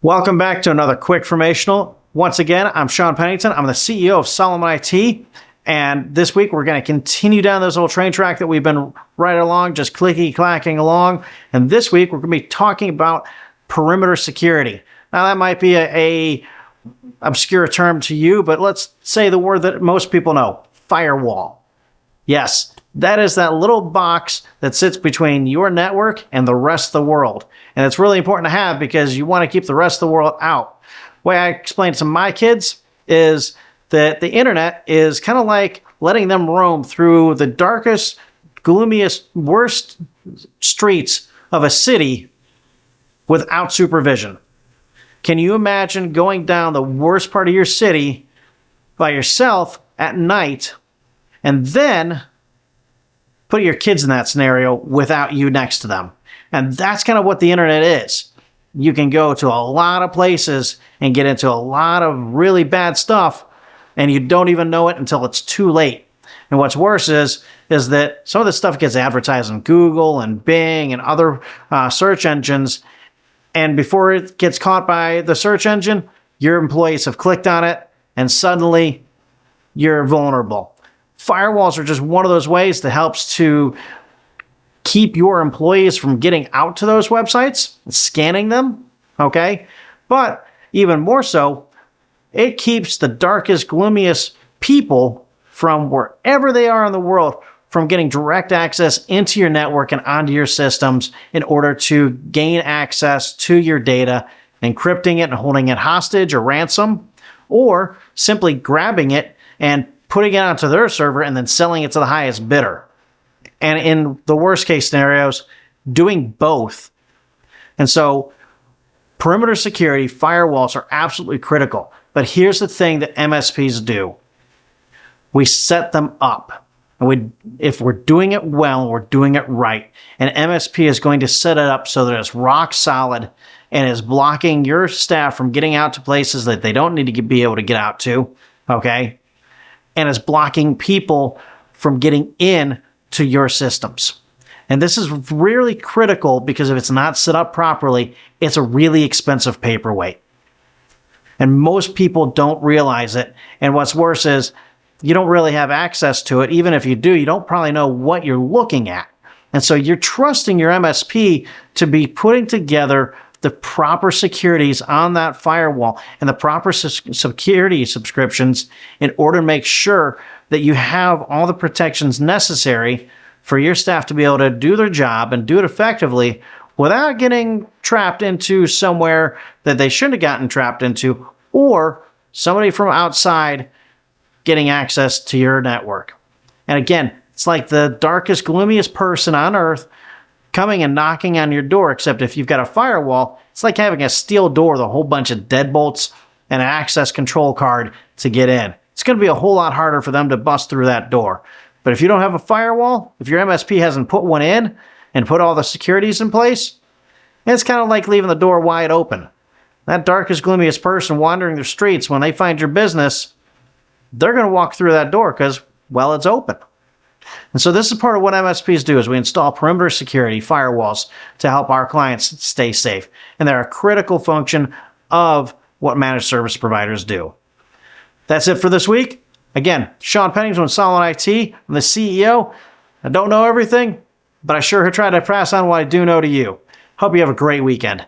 Welcome back to another QuickFormational. Once again, I'm Sean Pennington. I'm the CEO of Solomon IT. And this week, we're going to continue down this little train track that we've been right along, just clicky-clacking along. And this week, we're going to be talking about perimeter security. Now, that might be a obscure term to you, but let's say the word that most people know, firewall. Yes, that is that little box that sits between your network and the rest of the world. And it's really important to have because you want to keep the rest of the world out. The way I explain it to my kids is that the internet is kind of like letting them roam through the darkest, gloomiest, worst streets of a city without supervision. Can you imagine going down the worst part of your city by yourself at night and then put your kids in that scenario without you next to them? And that's kind of what the internet is. You can go to a lot of places and get into a lot of really bad stuff, and you don't even know it until it's too late. And what's worse is that some of this stuff gets advertised on Google and Bing and other search engines, and before it gets caught by the search engine, your employees have clicked on it, and suddenly you're vulnerable. Firewalls are just one of those ways that helps to keep your employees from getting out to those websites, scanning them, okay? But even more so, it keeps the darkest, gloomiest people from wherever they are in the world from getting direct access into your network and onto your systems in order to gain access to your data, encrypting it and holding it hostage or ransom, or simply grabbing it and putting it onto their server and then selling it to the highest bidder. And in the worst case scenarios, doing both. And so perimeter security, firewalls are absolutely critical. But here's the thing that MSPs do. We set them up. And if we're doing it well, we're doing it right. An MSP is going to set it up so that it's rock solid and is blocking your staff from getting out to places that they don't need to be able to get out to, okay? And is blocking people from getting in to your systems. And this is really critical because if it's not set up properly, it's a really expensive paperweight. And most people don't realize it. And what's worse is you don't really have access to it. Even if you do, you don't probably know what you're looking at. And so you're trusting your MSP to be putting together the proper securities on that firewall and the proper security subscriptions in order to make sure that you have all the protections necessary for your staff to be able to do their job and do it effectively without getting trapped into somewhere that they shouldn't have gotten trapped into, or somebody from outside getting access to your network. And again, it's like the darkest, gloomiest person on earth coming and knocking on your door, except if you've got a firewall, it's like having a steel door with a whole bunch of deadbolts and an access control card to get in. It's going to be a whole lot harder for them to bust through that door. But if you don't have a firewall, if your MSP hasn't put one in and put all the securities in place, it's kind of like leaving the door wide open. That darkest, gloomiest person wandering the streets, when they find your business, they're going to walk through that door because, well, it's open. And so this is part of what MSPs do is we install perimeter security firewalls to help our clients stay safe. And they're a critical function of what managed service providers do. That's it for this week. Again, Sean Pennington with Solomon IT. I'm the CEO. I don't know everything, but I sure try to pass on what I do know to you. Hope you have a great weekend.